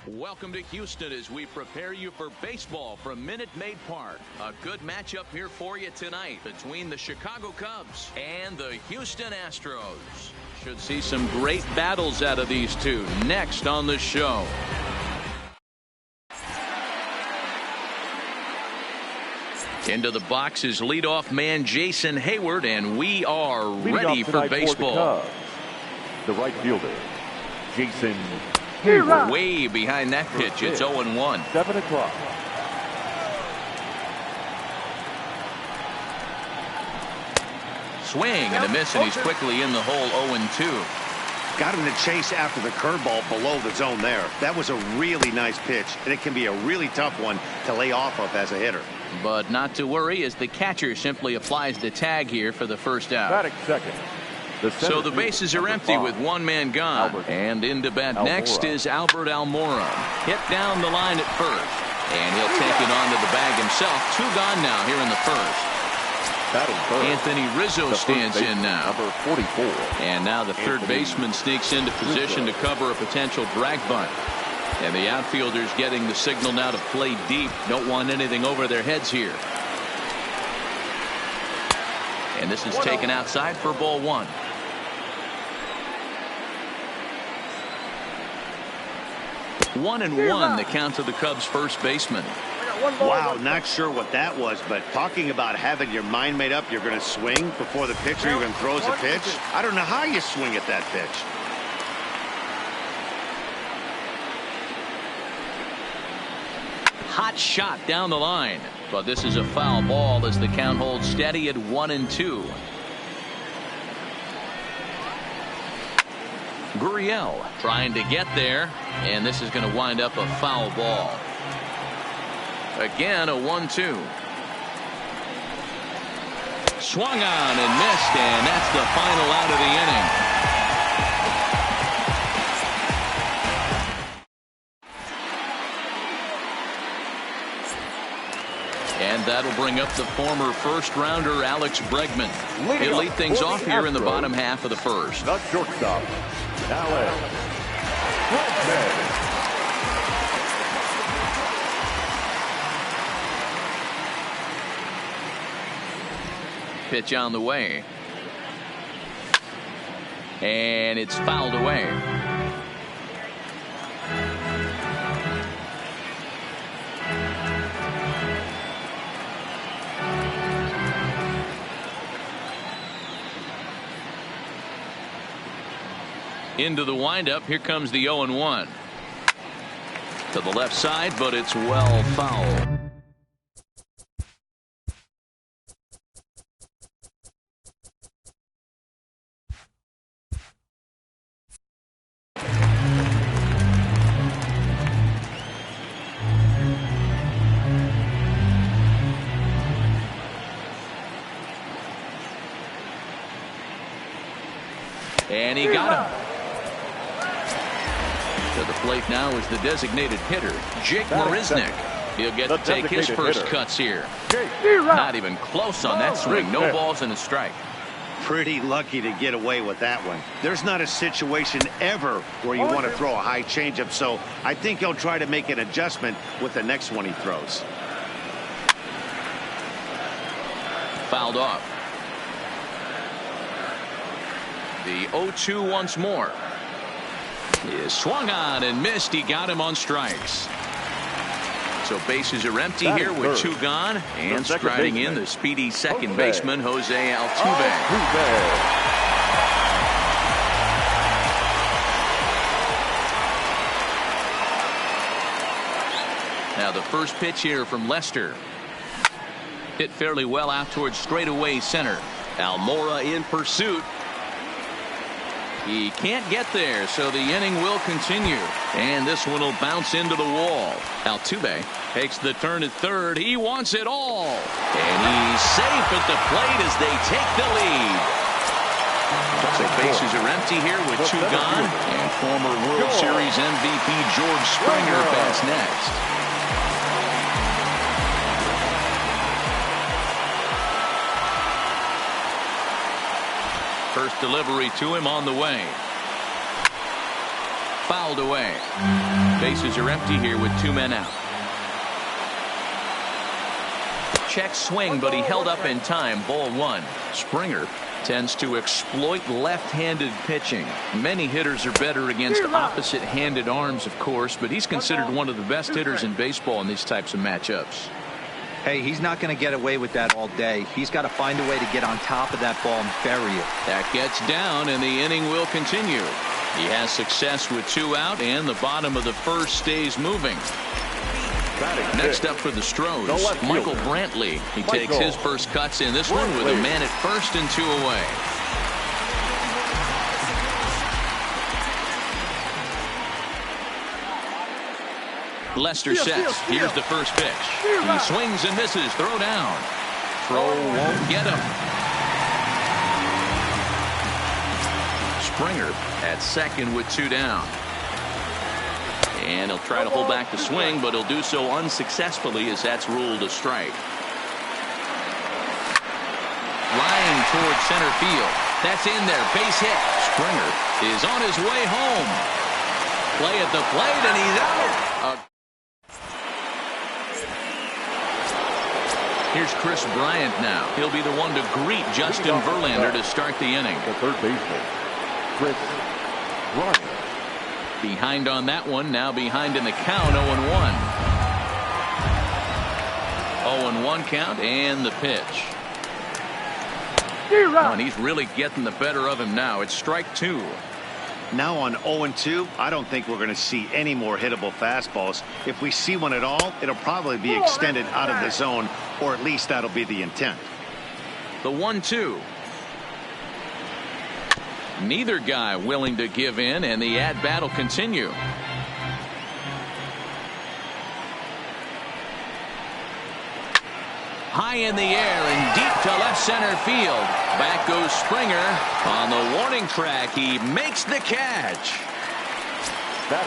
Welcome to Houston as we prepare you for baseball from Minute Maid Park. A good matchup here for you tonight between the Chicago Cubs and the Houston Astros. Should see some great battles out of these two next on the show. Into the box is leadoff man Jason Hayward, and we are ready for baseball. The right fielder, Jason Hayward. Way behind that pitch. It's 0-1. 7 o'clock. Swing and a miss, and he's quickly in the hole. 0-2. Got him to chase after the curveball below the zone there. That was a really nice pitch, and it can be a really tough one to lay off of as a hitter. But not to worry, as the catcher simply applies the tag here for the first out. Batting second. So the bases are empty with one man gone. And into bat next is Albert Almora. Hit down the line at first. And he'll take it onto the bag himself. 2 gone now here in the first. Anthony Rizzo stands in now. Number 44. And now the third baseman sneaks into position to cover a potential drag bunt. And the outfielders getting the signal now to play deep. Don't want anything over their heads here. And this is taken outside for ball 1. 1-1 the count to the Cubs first baseman. Wow, not sure what that was, but talking about having your mind made up, you're going to swing before the pitcher even throws a pitch. I don't know how you swing at that pitch. Hot shot down the line, but this is a foul ball as the count holds steady at 1-2. Gurriel trying to get there, and this is going to wind up a foul ball. Again, a 1-2. Swung on and missed, and that's the final out of the inning. And that'll bring up the former first-rounder Alex Bregman. He'll lead things off here in the bottom half of the first. The shortstop, Alex Bregman. Pitch on the way. And it's fouled away. Into the windup. Here comes the 0-1. To the left side, but it's well fouled. And he got him. To the plate now is the designated hitter, Jake Marisnick. He'll get to take his first cuts here. Not even close on that swing. No balls and a strike. Pretty lucky to get away with that one. There's not a situation ever where you want to throw a high changeup, so I think he'll try to make an adjustment with the next one he throws. Fouled off. The 0-2 once more. Is swung on and missed. He got him on strikes. So bases are empty here with 2 gone. And striding in the speedy second baseman, Jose Altuve. Now the first pitch here from Lester. Hit fairly well out towards straightaway center. Almora in pursuit. He can't get there, so the inning will continue. And this one will bounce into the wall. Altuve takes the turn at third. He wants it all. And he's safe at the plate as they take the lead. So bases are empty here with 2 gone. And former World Series MVP George Springer bats next. First delivery to him on the way. Fouled away. Bases are empty here with 2 men out. Check swing, but he held up in time. Ball 1. Springer tends to exploit left-handed pitching. Many hitters are better against opposite-handed arms, of course, but he's considered one of the best hitters in baseball in these types of matchups. Hey, he's not going to get away with that all day. He's got to find a way to get on top of that ball and bury it. That gets down, and the inning will continue. He has success with 2 out, and the bottom of the first stays moving. Next up for the Stros, Michael Brantley. He takes his first cuts in this one with a man at first and 2 away. Lester sets. Here's the first pitch. He swings and misses. Throw down. Throw won't get him. Springer at second with 2 down. And he'll try to hold back the swing, but he'll do so unsuccessfully as that's ruled a strike. Line toward center field. That's in there. Base hit. Springer is on his way home. Play at the plate, and he's out. Here's Chris Bryant now. He'll be the one to greet Justin Verlander to start the inning. The third baseman, Chris Bryant. Behind on that one, now behind in the count, 0-1. 0-1 count, and the pitch. And he's really getting the better of him now. It's strike 2. Now on 0-2, I don't think we're going to see any more hittable fastballs. If we see one at all, it'll probably be extended out of the zone, or at least that'll be the intent. The 1-2. Neither guy willing to give in, and the at-bat will continue. High in the air and deep to left center field. Back goes Springer. On the warning track, he makes the catch.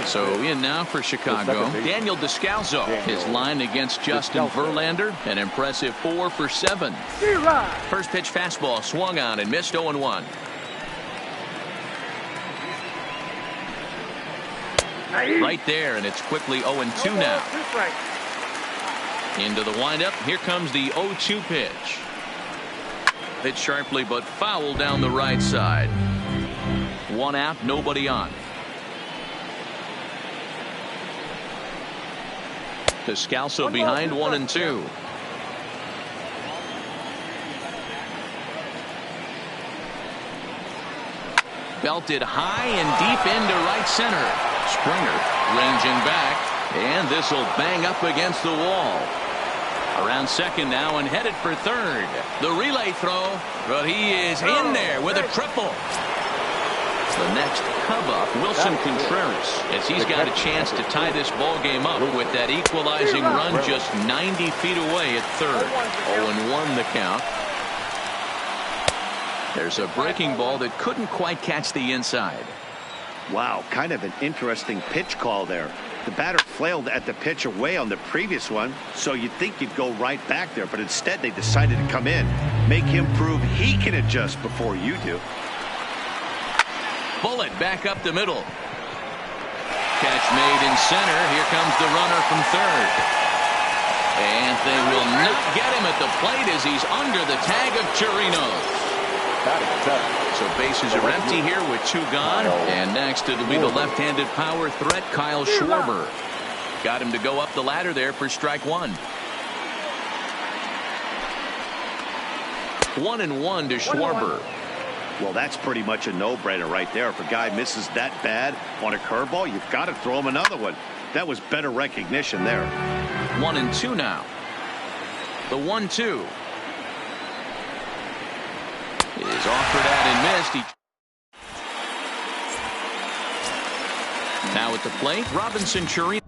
So in now for Chicago, Daniel Descalso. His line against Justin Verlander, an impressive 4 for 7. First pitch fastball swung on and missed. 0-1. Right there, and it's quickly 0-2 now. Into the windup. Here comes the 0-2 pitch. Hit sharply but foul down the right side. 1 out, nobody on. Descalso behind 1-2. Belted high and deep into right center. Springer ranging back, and this will bang up against the wall. Around second now and headed for third. The relay throw, but he is in there with a triple. The next Cub-up, Wilson Contreras, as he's got a chance to tie this ball game up with that equalizing run just 90 feet away at third. 0-1 the count. There's a breaking ball that couldn't quite catch the inside. Wow, kind of an interesting pitch call there. The batter flailed at the pitch away on the previous one, so you'd think you'd go right back there, but instead they decided to come in, make him prove he can adjust before you do. Bullet back up the middle. Catch made in center. Here comes the runner from third. And they will not get him at the plate as he's under the tag of Chirinos. So bases are empty here with 2 gone. And next it'll be the left-handed power threat, Kyle Schwarber. Got him to go up the ladder there for strike 1. 1-1 to Schwarber. Well, that's pretty much a no-brainer right there. If a guy misses that bad on a curveball, you've got to throw him another one. That was better recognition there. 1-2 now. The 1-2 is offered at and missed. Now at the plate, Robinson Chirinos.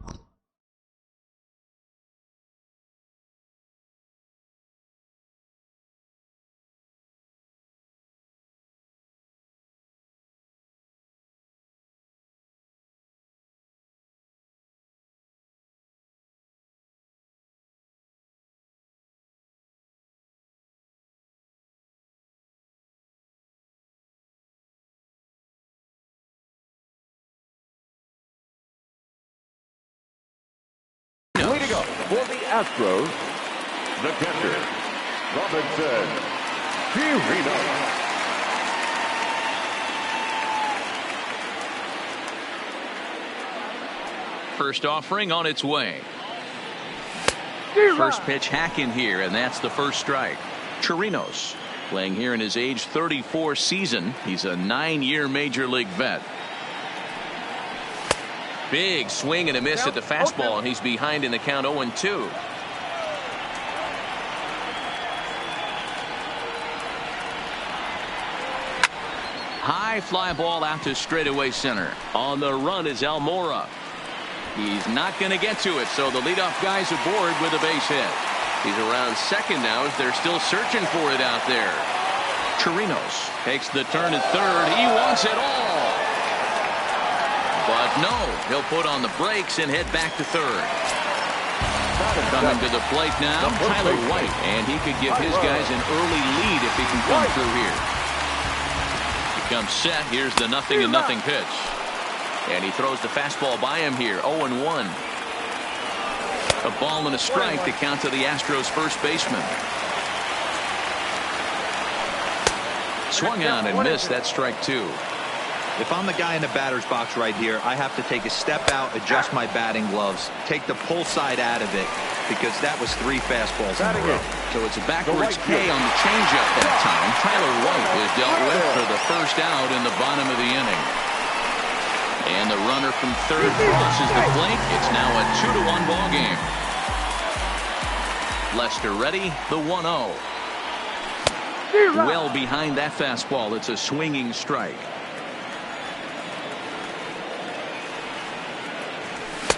Astros, the catcher, Robinson Chirinos. First offering on its way. First pitch hack in here, and that's the first strike. Chirinos playing here in his age 34 season. He's a 9-year major league vet. Big swing and a miss at the fastball, and he's behind in the count 0-2. High fly ball out to straightaway center. On the run is Almora. He's not going to get to it, so the leadoff guy's aboard with a base hit. He's around second now as they're still searching for it out there. Chirinos takes the turn at third. He wants it all. But no, he'll put on the brakes and head back to third. Coming to the plate now, Tyler White, and he could give his guys an early lead if he can come through here. He comes set. Here's the 0-0 pitch. And he throws the fastball by him here. 0-1. A ball and a strike to count to the Astros first baseman. Swung on and missed. That's strike 2. If I'm the guy in the batter's box right here, I have to take a step out, adjust my batting gloves, take the pull side out of it, because that was 3 fastballs in a row. So it's a backwards K on the changeup that time. Tyler White is dealt with for the first out in the bottom of the inning. And the runner from third crosses the plate. It's now a 2-1 ball game. Lester ready, the 1-0. Well behind that fastball. It's a swinging strike.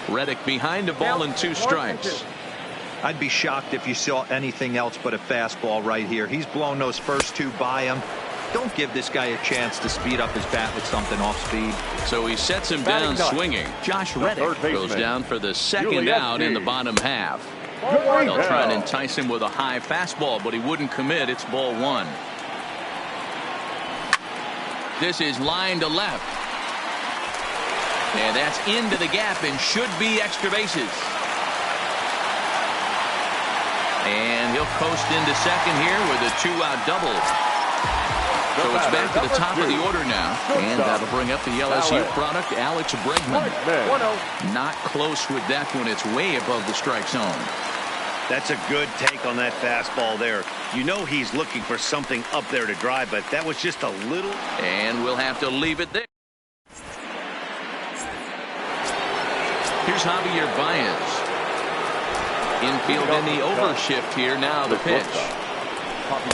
Reddick behind, a ball and 2 strikes. I'd be shocked if you saw anything else but a fastball right here. He's blown those first 2 by him. Don't give this guy a chance to speed up his bat with something off speed. So he sets him down swinging. Josh Reddick goes down for the second out in the bottom half. They'll try and entice him with a high fastball, but he wouldn't commit. It's ball 1. This is line to left. And that's into the gap and should be extra bases. And he'll coast into second here with a 2-out double. So it's back to the top of the order now. And that'll bring up the LSU product, Alex Bregman. Not close with that one. It's way above the strike zone. That's a good take on that fastball there. You know he's looking for something up there to drive, but that was just a little. And we'll have to leave it there. Here's Javier Baez. Infield in the overshift here now, the pitch.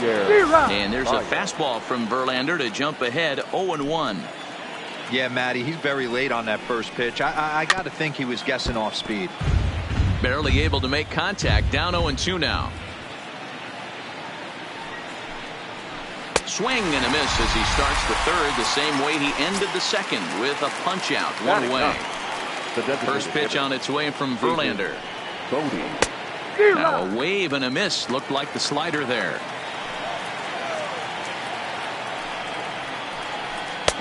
And there's a fastball from Verlander to jump ahead 0-1. Yeah, Matty, he's very late on that first pitch. I got to think he was guessing off speed. Barely able to make contact. Down 0-2 now. Swing and a miss as he starts the third the same way he ended the second with a punch out one away. First pitch on its way from Verlander. Now a wave and a miss. Looked like the slider there.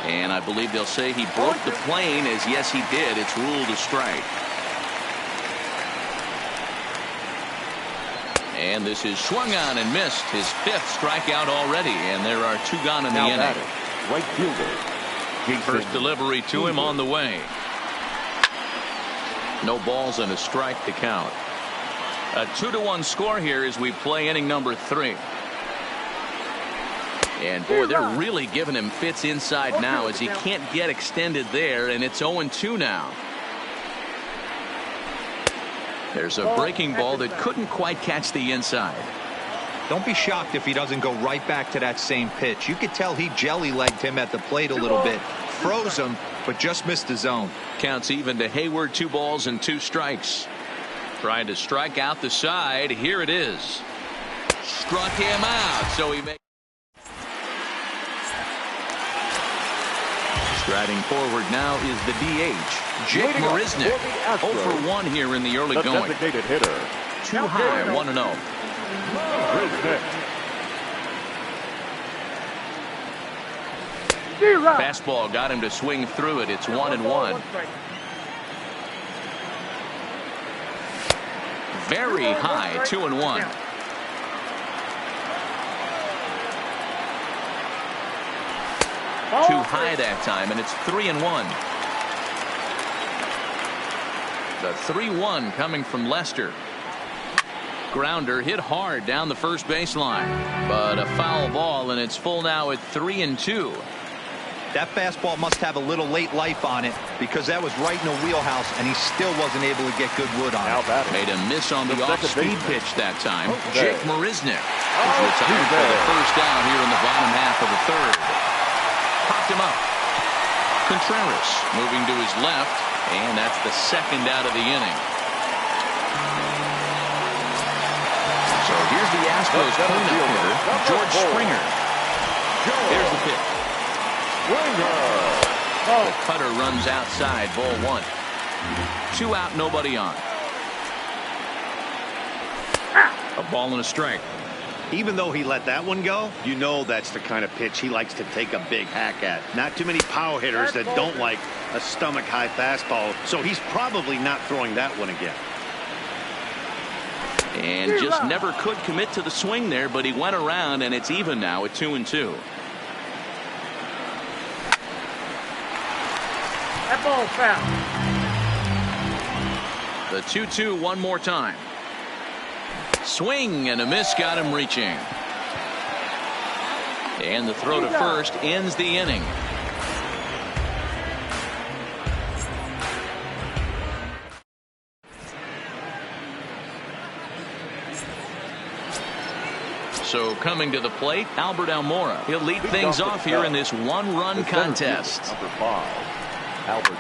And I believe they'll say he broke the plane, as yes he did. It's ruled a strike. And this is swung on and missed. His 5th strikeout already, and there are 2 gone in the inning. Right fielder. First delivery to him on the way. No balls and a strike to count. A 2-1 score here as we play inning number 3. And boy, they're really giving him fits inside now as he can't get extended there, and it's 0-2 now. There's a breaking ball that couldn't quite catch the inside. Don't be shocked if he doesn't go right back to that same pitch. You could tell he jelly-legged him at the plate a little bit. Froze him, but just missed the zone. Counts even to Hayward. 2 balls and 2 strikes. Trying to strike out the side. Here it is. Struck him out. So he makes. Striding forward now is the DH, Jake Marisnick. 0 for 1 here in the early going. Designated hitter. Too high, 1-0. Fastball got him to swing through it. It's 1-1. very high, 2-1. Too high that time, and it's 3-1. The 3-1 coming from Lester. Grounder hit hard down the first baseline, but a foul ball, and it's full now at 3-2. That fastball must have a little late life on it, because that was right in the wheelhouse, and he still wasn't able to get good wood on it. Made a miss on the off-speed pitch that time. Jake Marisnick is retired for the first down here in the bottom half of the third. Popped him up. Contreras moving to his left, and that's the second out of the inning. So here's the Astros cleanup hitter, George Springer. Here's the pitch. The cutter runs outside, ball one. 2 out, nobody on. A ball and a strike. Even though he let that one go, you know that's the kind of pitch he likes to take a big hack at. Not too many power hitters that don't like a stomach-high fastball, so he's probably not throwing that one again. And just never could commit to the swing there, but he went around, and it's even now at 2-2. That ball's foul. The 2-2 one more time. Swing and a miss, got him reaching. And the throw to first ends the inning. So coming to the plate, Albert Almora. He'll lead things off here in this one-run contest. Number 5, Albert.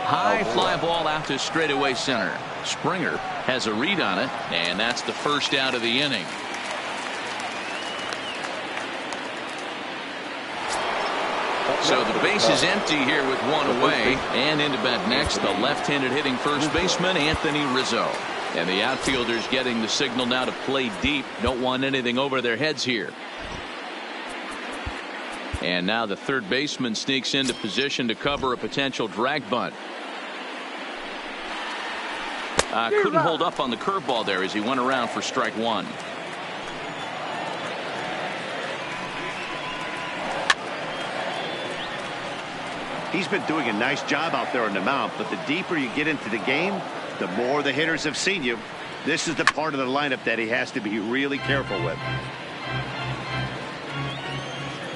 High fly ball out to straightaway center. Springer has a read on it, and that's the first out of the inning. So the base is empty here with one away, and into bat next, the left-handed hitting first baseman, Anthony Rizzo. And the outfielders getting the signal now to play deep. Don't want anything over their heads here. And now the third baseman sneaks into position to cover a potential drag bunt. Couldn't hold up on the curveball there as he went around for strike one. He's been doing a nice job out there on the mound, but the deeper you get into the game, the more the hitters have seen you. This is the part of the lineup that he has to be really careful with.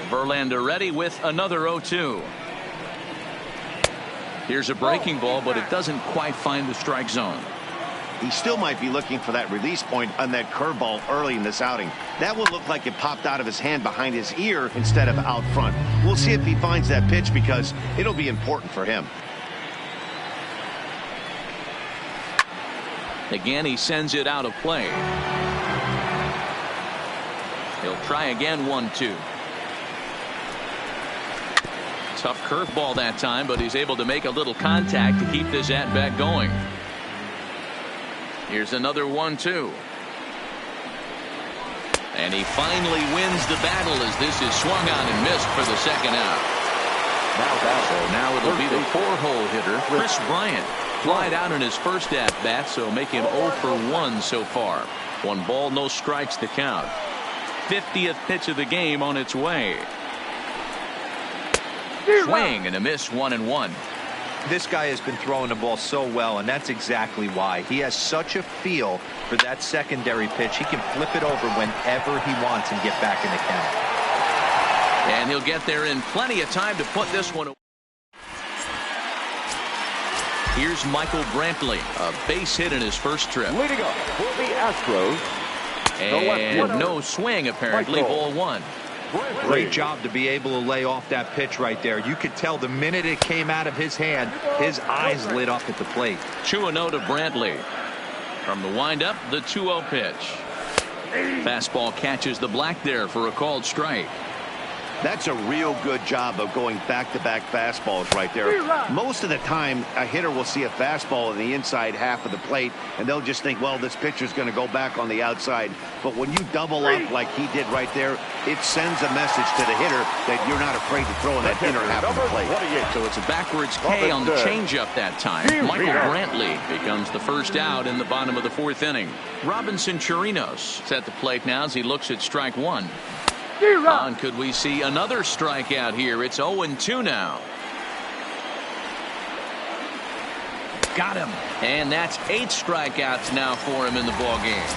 Verlander ready with another 0-2. Here's a breaking ball, but it doesn't quite find the strike zone. He still might be looking for that release point on that curveball early in this outing. That will look like it popped out of his hand behind his ear instead of out front. We'll see if he finds that pitch because it'll be important for him. Again, he sends it out of play. He'll try again, 1-2. Tough curveball that time, but he's able to make a little contact to keep this at-bat going. Here's another 1-2. And he finally wins the battle as this is swung on and missed for the second out. So now it'll be the 4-hole hitter, Chris Bryant. Flied out in his first at-bat, so make him 0 for 1 so far. 1 ball, no strikes to count. 50th pitch of the game on its way. Swing and a miss, 1-1. This guy has been throwing the ball so well, and that's exactly why. He has such a feel for that secondary pitch. He can flip it over whenever he wants and get back in the count. And he'll get there in plenty of time to put this one away. Here's Michael Brantley, a base hit in his first trip. Leading up for the Astros. And no swing, apparently, ball 1. Great job to be able to lay off that pitch right there. You could tell the minute it came out of his hand, his eyes lit up at the plate. 2-0 to Brantley. From the windup, the 2-0 pitch. Fastball catches the black there for a called strike. That's a real good job of going back-to-back fastballs right there. Most of the time, a hitter will see a fastball in the inside half of the plate, and they'll just think, well, this pitcher's going to go back on the outside. But when you double up like he did right there, it sends a message to the hitter that you're not afraid to throw in that inner half of the plate. So it's a backwards K on the changeup that time. Michael Brantley becomes the first out in the bottom of the fourth inning. Robinson Chirinos is at the plate now as he looks at strike one. And could we see another strikeout here? It's 0-2 now. Got him. And that's 8 strikeouts now for him in the ball game.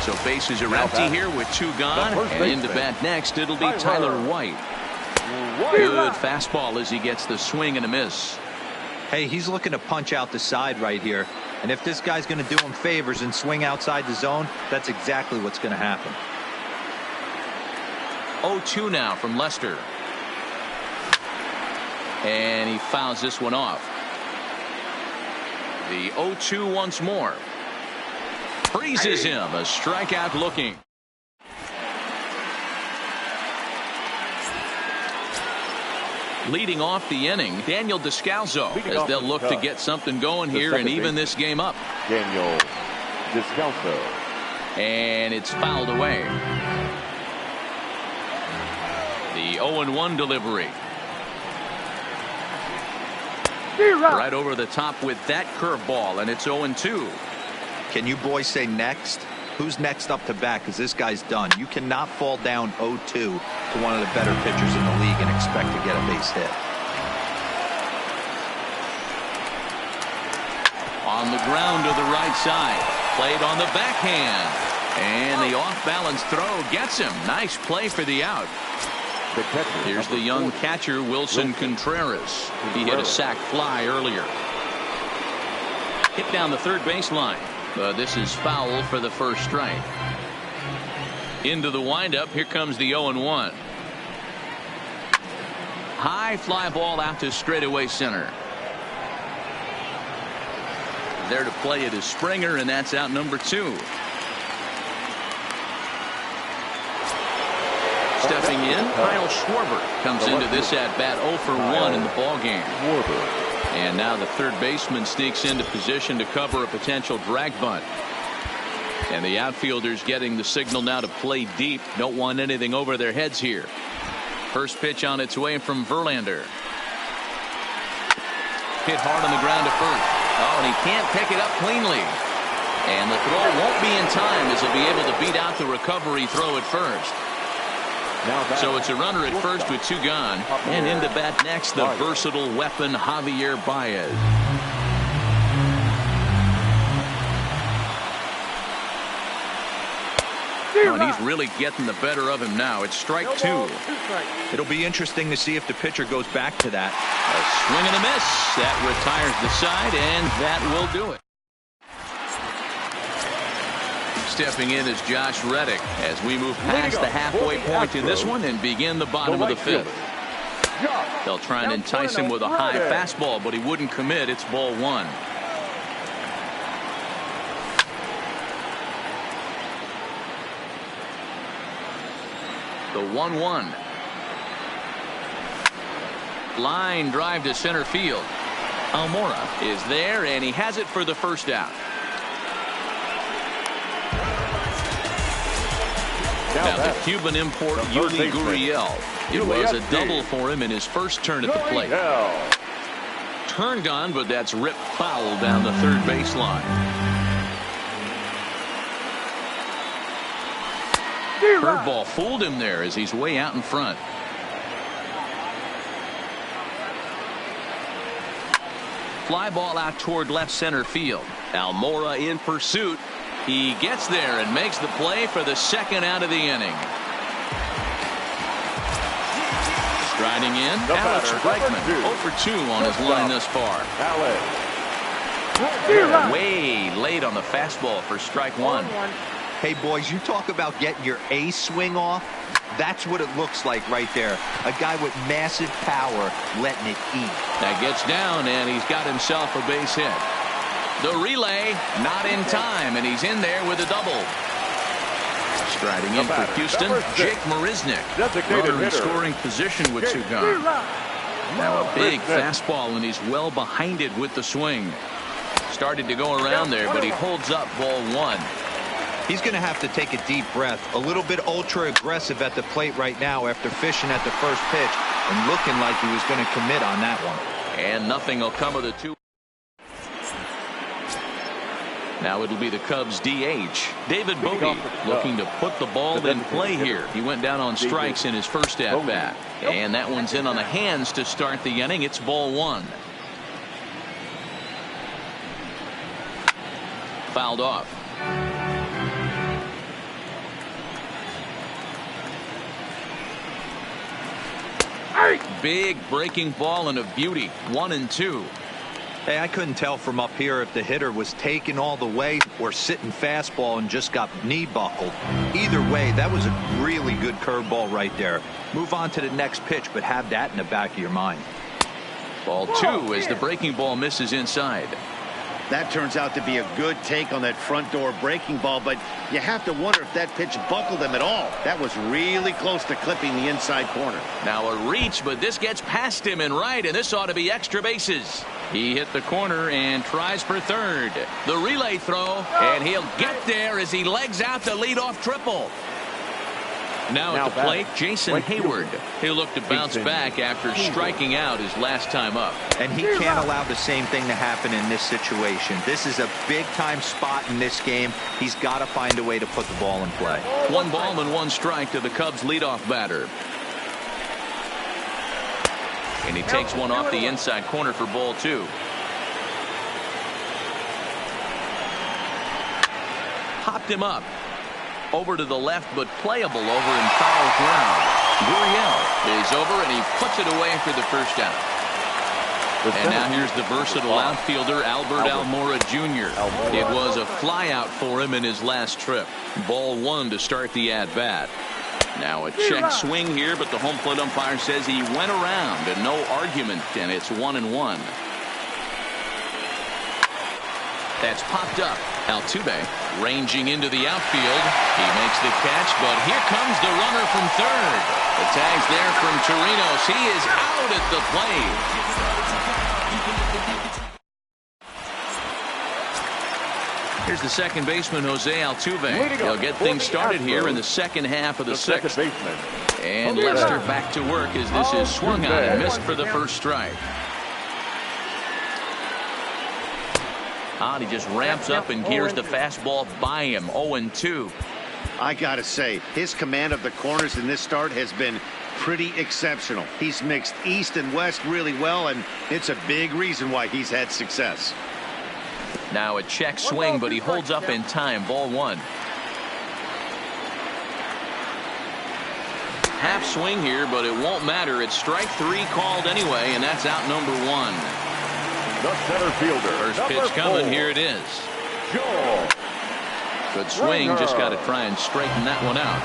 So bases are empty here with 2 gone. And into bat next, it'll be Tyler White. Good fastball as he gets the swing and a miss. Hey, he's looking to punch out the side right here. And if this guy's going to do him favors and swing outside the zone, that's exactly what's going to happen. 0-2 now from Lester. And he fouls this one off. The 0-2 once more. Freezes him. A strikeout looking. Leading off the inning, Daniel Descalso, as they'll look to get something going here and even this game up. Daniel Descalso. And it's fouled away. The 0-1 delivery. Right over the top with that curveball, and it's 0-2. Can you boys say next? Who's next up to bat? Because this guy's done. You cannot fall down 0-2 to one of the better pitchers in the league and expect to get a base hit. On the ground to the right side. Played on the backhand. And the off-balance throw gets him. Nice play for the out. Here's the young catcher, Wilson Contreras. He hit a sac fly earlier. Hit down the third baseline. But this is foul for the first strike. Into the windup. Here comes the 0-1. High fly ball out to straightaway center. There to play it is Springer, and that's out number 2. Stepping in, Kyle Schwarber comes into this at bat 0 for 1 in the ball game. And now the third baseman sneaks into position to cover a potential drag bunt. And the outfielders getting the signal now to play deep. Don't want anything over their heads here. First pitch on its way from Verlander. Hit hard on the ground to first. Oh, and he can't pick it up cleanly. And the throw won't be in time as he'll be able to beat out the recovery throw at first. So it's a runner at first with 2 gone. And into bat next, the versatile weapon Javier Baez. Oh, and he's really getting the better of him now. It's strike 2. It'll be interesting to see if the pitcher goes back to that. A swing and a miss. That retires the side, and that will do it. Stepping in is Josh Reddick as we move past the halfway point in this one and begin the bottom of the 5th. They'll try and entice him with a high fastball, but he wouldn't commit. It's ball 1. The 1-1. Line drive to center field. Almora is there, and he has it for the first out. Now the Cuban import Yuli Gurriel. It was a double for him in his first turn at the plate. Turned on, but that's ripped foul down the third baseline. Curveball fooled him there as he's way out in front. Fly ball out toward left center field. Almora in pursuit. He gets there and makes the play for the second out of the inning. Striding in, Alex Bregman, 0 for 2 on his line thus far. Way late on the fastball for strike 1. Hey, boys, you talk about getting your A swing off. That's what it looks like right there. A guy with massive power letting it eat. That gets down, and he's got himself a base hit. The relay not in time, and he's in there with a double. Striding in for Houston, Jake Marisnick. Runner in scoring position with 2 gone. Now a big fastball, and he's well behind it with the swing. Started to go around there, but he holds up ball 1. He's going to have to take a deep breath. A little bit ultra aggressive at the plate right now after fishing at the first pitch and looking like he was going to commit on that one. And nothing will come of the 2. Now it'll be the Cubs DH, David Bogie, looking to put the ball in play here. He went down on strikes in his first at-bat. And that one's in on the hands to start the inning. It's ball 1. Fouled off. Big breaking ball and a beauty. 1-2. Hey, I couldn't tell from up here if the hitter was taken all the way or sitting fastball and just got knee buckled. Either way, that was a really good curveball right there. Move on to the next pitch, but have that in the back of your mind. Ball 2 as the breaking ball misses inside. That turns out to be a good take on that front door breaking ball, but you have to wonder if that pitch buckled him at all. That was really close to clipping the inside corner. Now a reach, but this gets past him and right, and this ought to be extra bases. He hit the corner and tries for third. The relay throw, and he'll get there as he legs out the leadoff triple. Now at the plate, Jason Hayward. He'll look to bounce back after striking out his last time up. And he can't allow the same thing to happen in this situation. This is a big-time spot in this game. He's got to find a way to put the ball in play. 1 ball and 1 strike to the Cubs leadoff batter. And he takes one off the inside corner for ball 2. Popped him up. Over to the left, but playable over in foul ground. Gurriel is over, and he puts it away for the first out. And now here's the versatile outfielder, Albert Almora Jr. It was a flyout for him in his last trip. Ball 1 to start the at-bat. Now a check swing here, but the home plate umpire says he went around, and no argument, and it's 1-1. That's popped up. Altuve ranging into the outfield. He makes the catch, but here comes the runner from third. The tag's there from Torinos. He is out at the plate. Here's the second baseman, Jose Altuve. He'll get things started here in the second half of the 6th. And Lester back to work as this is swung on and missed for the first strike. He just ramps up and gears the fastball by him. 0-2. I gotta say, his command of the corners in this start has been pretty exceptional. He's mixed east and west really well, and it's a big reason why he's had success. Now a check swing, but he holds up in time. Ball 1. Half swing here, but it won't matter. It's strike 3 called anyway, and that's out number 1. The center fielder. First pitch coming. Here it is. Good swing. Just got to try and straighten that one out.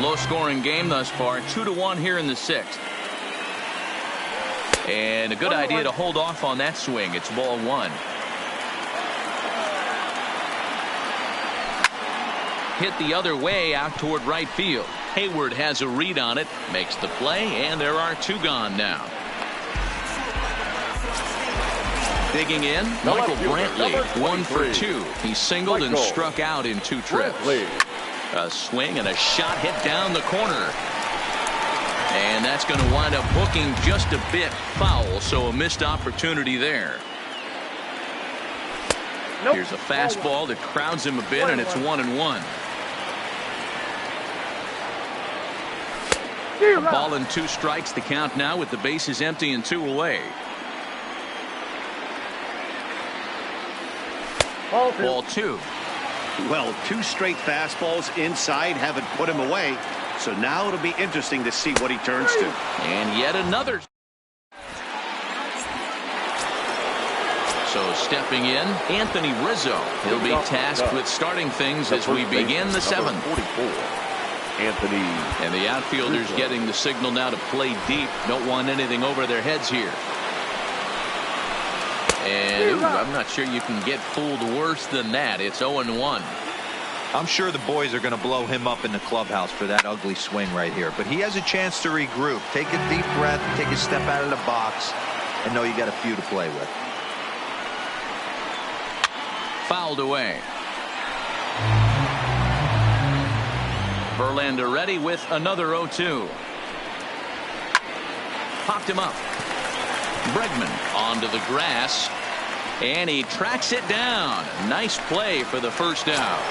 Low scoring game thus far. 2-1 here in the 6th. And a good idea to hold off on that swing. It's ball 1. Hit the other way out toward right field. Hayward has a read on it. Makes the play, and there are 2 gone now. Digging in, Michael Brantley, 1 for 2. He singled and struck out in 2 trips. A swing and a shot hit down the corner. And that's going to wind up hooking just a bit foul, so a missed opportunity there. Here's a fastball that crowds him a bit, and it's 1-1. A ball and 2 strikes, the count now with the bases empty and 2 away. Ball 2. Well, 2 straight fastballs inside haven't put him away. So now it'll be interesting to see what he turns to. And yet another. So stepping in, Anthony Rizzo. He'll be tasked with starting things as we begin the 7th. 44. Anthony. And the outfielders getting the signal now to play deep. Don't want anything over their heads here. And I'm not sure you can get fooled worse than that. It's 0-1. I'm sure the boys are going to blow him up in the clubhouse for that ugly swing right here. But he has a chance to regroup. Take a deep breath, take a step out of the box, and know you got a few to play with. Fouled away. Verlander ready with another 0-2. Popped him up. Bregman onto the grass, and he tracks it down. Nice play for the first out.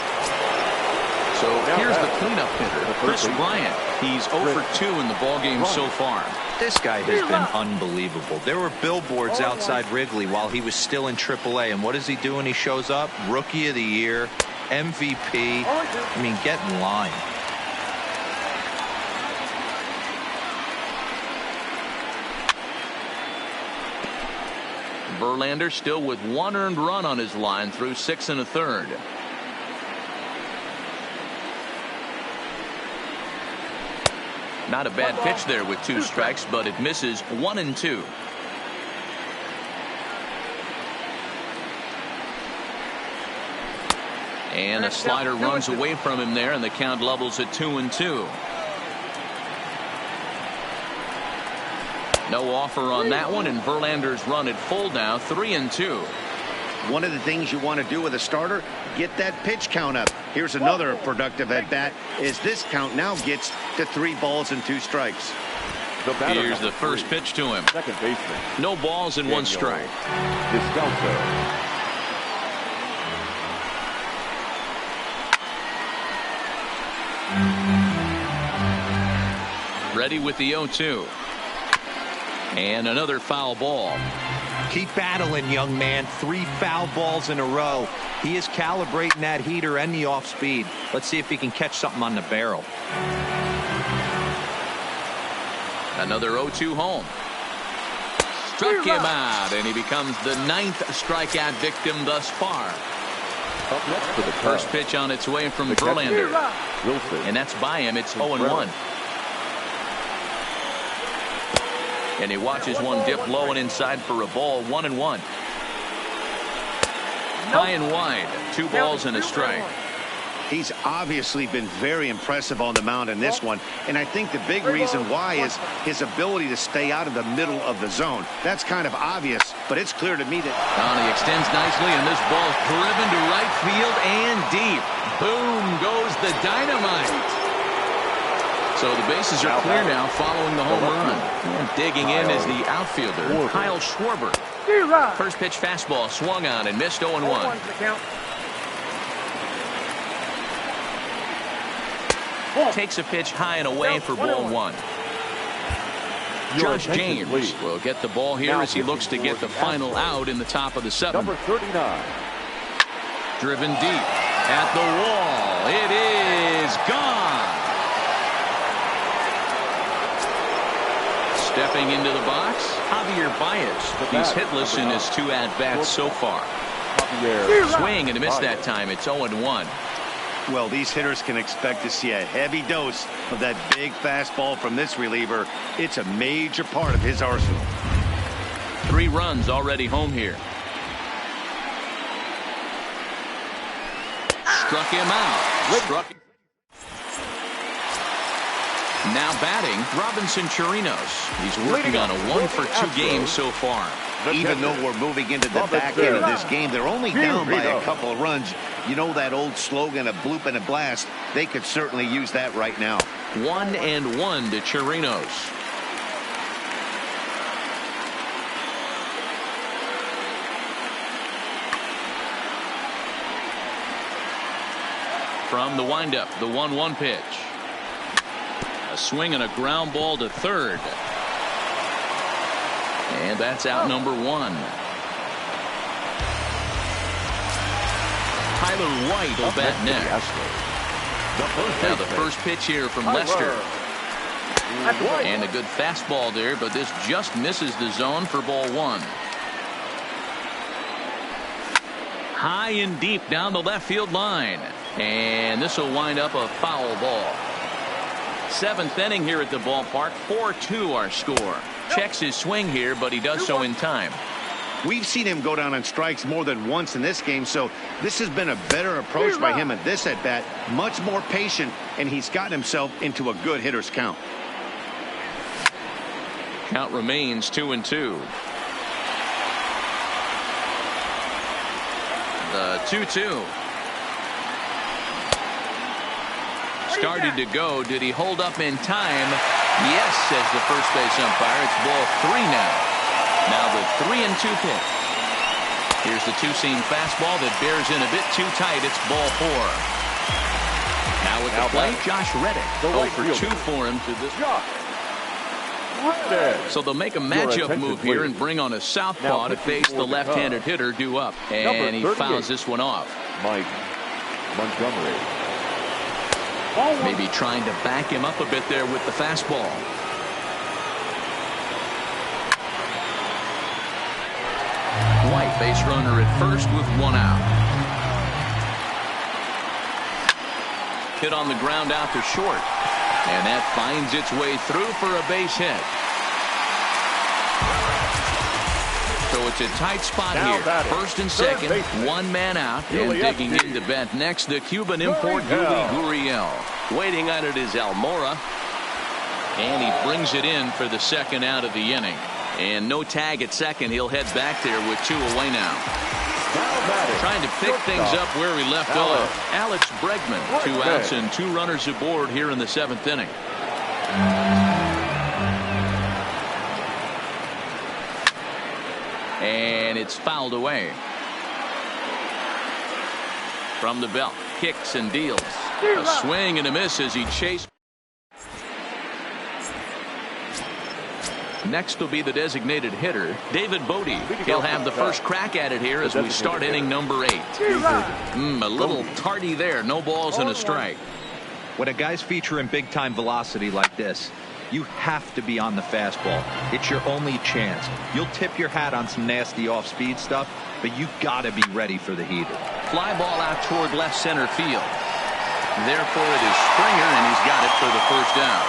So here's the cleanup hitter, Chris Bryant. He's 0 for 2 in the ballgame so far. This guy has been unbelievable. There were billboards outside Wrigley while he was still in AAA, and what is he doing? He shows up, Rookie of the Year, MVP. I mean, get in line. Verlander still with 1 earned run on his line through 6 1/3. Not a bad pitch there with 2 strikes, but it misses 1 and 2. And a slider runs away from him there, and the count levels at 2 and 2. No offer on that one, and Verlander's run at full now, 3 and 2. One of the things you want to do with a starter, get that pitch count up. Here's another productive at bat as this count now gets to 3 balls and 2 strikes. Here's the first pitch to him. Second baseman. No balls and 1 strike. Ready with the 0-2. And another foul ball. Keep battling, young man. 3 foul balls in a row. He is calibrating that heater and the off speed. Let's see if he can catch something on the barrel. Another 0-2 home. Struck him out, and he becomes the 9th strikeout victim thus far. Up next for the First pitch on its way from Verlander. And that's by him. It's 0-1. And he watches one dip low and inside for a ball. 1-1. High and wide. 2 balls and a strike. He's obviously been very impressive on the mound in this one, and I think the big reason why is his ability to stay out of the middle of the zone. That's kind of obvious, but it's clear to me that He extends nicely, and this ball's driven to right field and deep. Boom goes the dynamite. So the bases are clear now following the home run. And digging in is the outfielder, Kyle Schwarber. First pitch fastball swung on and missed 0-1. Takes a pitch high and away for ball 1. Josh James will get the ball here as he looks to get the final out in the top of the 7th. Number 39. Driven deep at the wall. It is gone. Stepping into the box, Javier Baez. He's hitless in his 2 at-bats so far. Swing and a miss that time. It's 0-1. well, these hitters can expect to see a heavy dose of that big fastball from this reliever. It's a major part of his arsenal. 3 runs already home here. Struck him out. Now batting, Robinson Chirinos. He's working on a 1-for-2 game so far. Even though we're moving into the back end of this game, they're only down by a couple of runs. You know that old slogan, a bloop and a blast. They could certainly use that right now. 1-1 to Chirinos. From the windup, the 1-1 pitch. A swing and a ground ball to third. And that's out number 1. Tyler White will bat next. Now the first pitch here from Lester. And a good fastball there, but this just misses the zone for ball 1. High and deep down the left field line. And this will wind up a foul ball. 7th inning here at the ballpark. 4-2 our score. Checks his swing here, but he does so in time. We've seen him go down on strikes more than once in this game, so this has been a better approach by him at this at-bat. Much more patient, and he's gotten himself into a good hitter's count. Count remains 2-2. The 2-2. Started to go. Did he hold up in time? Yes, says the first base umpire. It's ball 3 now. Now the 3-2 pitch. Here's the two-seam fastball that bears in a bit too tight. It's ball 4. Now with the plate, Josh Reddick. 0 for 2 for him to this. So they'll make a matchup move here and bring on a southpaw to face the left-handed hitter due up. And he fouls this one off. Mike Montgomery. Maybe trying to back him up a bit there with the fastball. White, base runner at first with 1 out. Hit on the ground out to short. And that finds its way through for a base hit. So it's a tight spot here. First and second, 1 man out. And digging into bat next, the Cuban import Gurriel. Waiting on it is Almora. And he brings it in for the second out of the inning. And no tag at second. He'll head back there with 2 away now. Trying to pick things up where he left off. Alex Bregman, 2 outs and 2 runners aboard here in the 7th inning. And it's fouled away. From the belt, kicks and deals. A swing and a miss as he chased. Next will be the designated hitter, David Bodie. He'll have the first crack at it here as we start inning number 8. A little tardy there. No balls and a strike. When a guy's featuring big-time velocity like this, you have to be on the fastball. It's your only chance. You'll tip your hat on some nasty off-speed stuff, but you got to be ready for the heater. Fly ball out toward left center field. Therefore, it is Springer, and he's got it for the first down.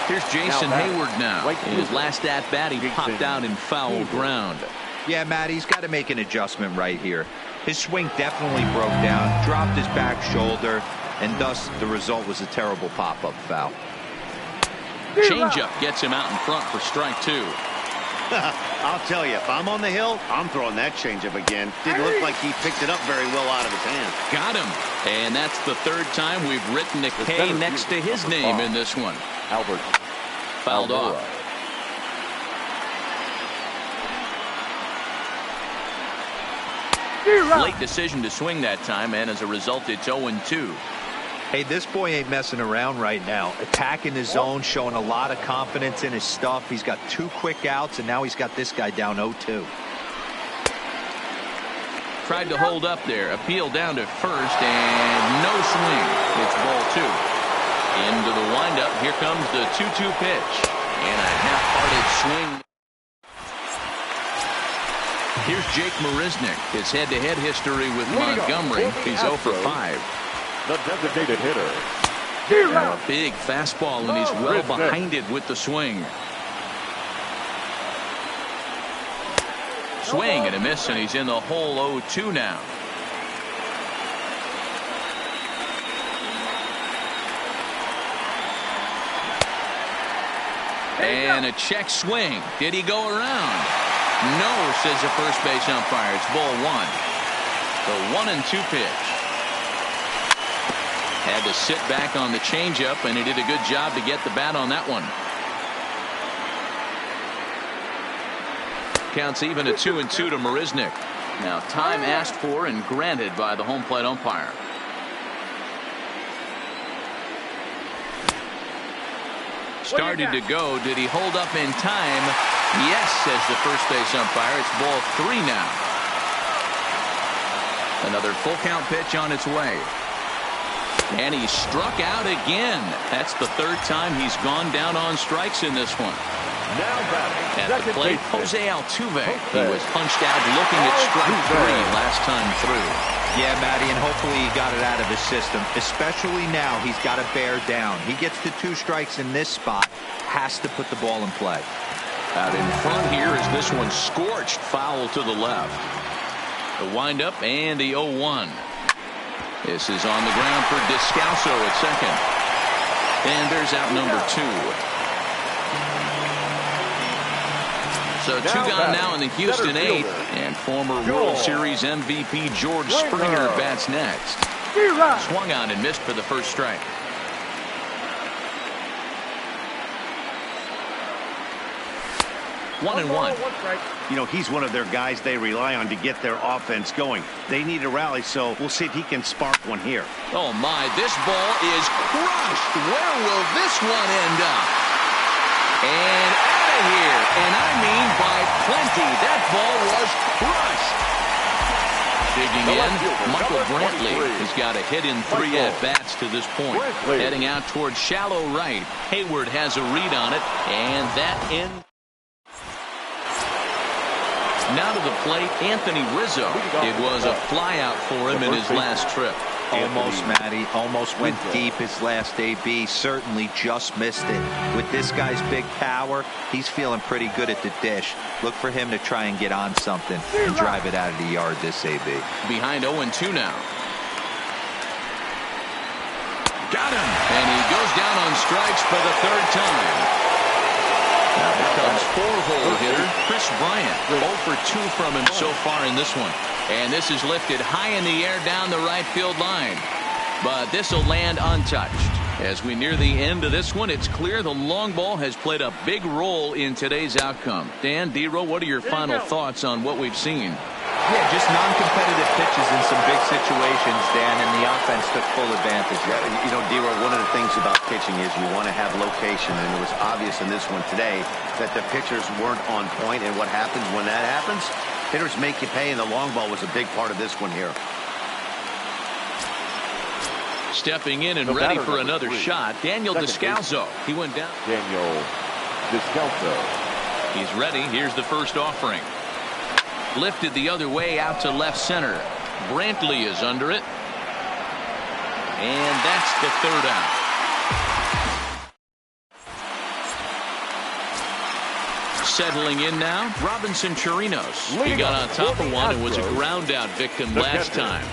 Here's Jason Hayward now. In his last at-bat, he popped out in foul ground. Yeah, Matt, he's got to make an adjustment right here. His swing definitely broke down, dropped his back shoulder, and thus the result was a terrible pop-up foul. Changeup gets him out in front for strike 2. I'll tell you, if I'm on the hill, I'm throwing that changeup again. Didn't look like he picked it up very well out of his hand. Got him. And that's the 3rd time we've written a K next to his name in this one. Albert. Fouled off. Late decision to swing that time, and as a result, it's 0-2. Hey, this boy ain't messing around right now. Attacking his zone, showing a lot of confidence in his stuff. He's got 2 quick outs, and now he's got this guy down 0-2. Tried to hold up there. Appeal down to first, and no swing. It's ball 2. Into the windup. Here comes the 2-2 pitch. And a half-hearted swing. Here's Jake Marisnick. His head-to-head history with Montgomery. He's 0 for 5. The designated hitter. A big fastball, and he's well behind it with the swing. Swing and a miss, and he's in the hole 0-2 now. And a check swing. Did he go around? No, says the first base umpire. It's ball 1. The 1-2 pitch. Had to sit back on the changeup, and he did a good job to get the bat on that one. Counts even at 2-2 to Marisnick. Now time asked for and granted by the home plate umpire. Started to go. Did he hold up in time? Yes, says the first base umpire. It's ball 3 now. Another full count pitch on its way. And he struck out again. That's the 3rd time he's gone down on strikes in this one. Now batting. At the plate, Jose Altuve. He was punched out looking at strike 3 last time through. Yeah, Matty, and hopefully he got it out of his system. Especially now, he's got to bear down. He gets to 2 strikes in this spot, has to put the ball in play. Out in front here is this one scorched foul to the left. The windup and the 0-1. This is on the ground for Descalso at second. And there's out number 2. So 2 gone now in the Houston 8th, and former World Series MVP George Springer bats next. Swung on and missed for the first strike. One and one. You know, he's one of their guys they rely on to get their offense going. They need a rally, so we'll see if he can spark one here. Oh, my, this ball is crushed. Where will this one end up? And out of here, and I mean by plenty. That ball was crushed. Digging in, Michael Brantley has got a hit in 3 at-bats to this point. Heading out towards shallow right. Hayward has a read on it, and that ends. Now to the plate, Anthony Rizzo. It was a flyout for him in his last trip. Almost, Matty. Almost went deep his last AB. Certainly just missed it. With this guy's big power, he's feeling pretty good at the dish. Look for him to try and get on something and drive it out of the yard this AB. Behind 0-2 now. Got him. And he goes down on strikes for the 3rd time. Now here comes 4-hole hitter Chris Bryant. 0 for 2 from him so far in this one. And this is lifted high in the air down the right field line. But this will land untouched. As we near the end of this one, it's clear the long ball has played a big role in today's outcome. Dan, D-Row, what are your final thoughts on what we've seen? Yeah, just non-competitive pitches in some big situations, Dan, and the offense took full advantage. You know, D-Row, one of the things about pitching is you want to have location, and it was obvious in this one today that the pitchers weren't on point, and what happens when that happens? Hitters make you pay, and the long ball was a big part of this one here. Stepping in and ready for another shot, Daniel Descalso. He went down. Daniel Descalso. He's ready. Here's the first offering. Lifted the other way out to left center. Brantley is under it. And that's the 3rd out. Settling in now, Robinson Chirinos. He got on top of one and was a ground out victim last time.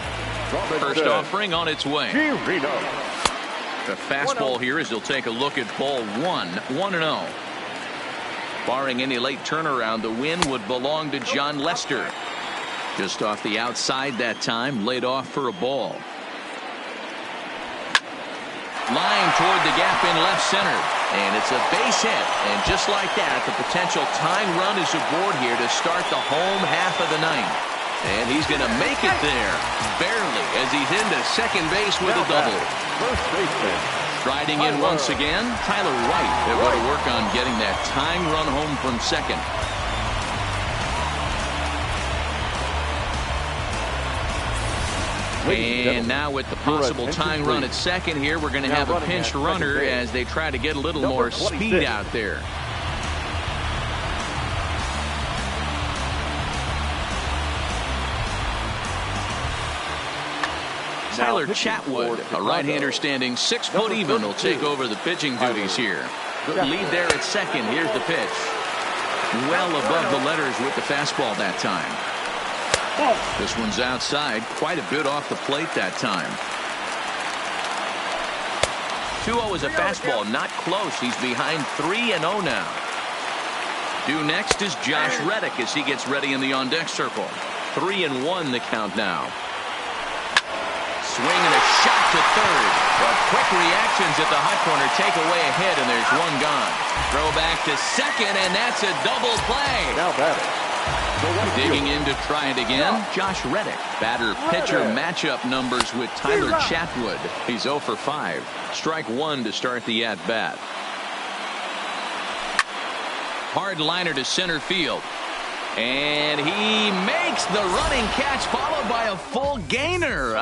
First offering on its way. The fastball here as he'll take a look at ball 1. 1-0. Barring any late turnaround, the win would belong to John Lester. Just off the outside that time, laid off for a ball. Line toward the gap in left center. And it's a base hit. And just like that, the potential tying run is aboard here to start the home half of the 9th. And he's going to make it there, barely, as he's into second base with a double. First baseman. Striding in once again, Tyler Wright. They're going to work on getting that tying run home from second. And now with the possible tying run at second here, we're going to have a pinched runner as they try to get a little more speed out there. Tyler Chatwood, a right-hander standing 6 foot even, will take over the pitching duties here. Good lead there at second. Here's the pitch. Well above the letters with the fastball that time. This one's outside, quite a bit off the plate that time. 2-0 is a fastball, not close. He's behind 3-0 now. Due next is Josh Reddick as he gets ready in the on-deck circle. 3-1 the count now. Swing and a shot to third. But quick reactions at the hot corner take away a hit, and there's one gone. Throw back to second, and that's a double play. Now batting. Digging in to try it again, Josh Reddick. Batter-pitcher matchup numbers with Tyler Chatwood. He's 0 for 5. Strike 1 to start the at-bat. Hard liner to center field. And he makes the running catch, followed by a full gainer.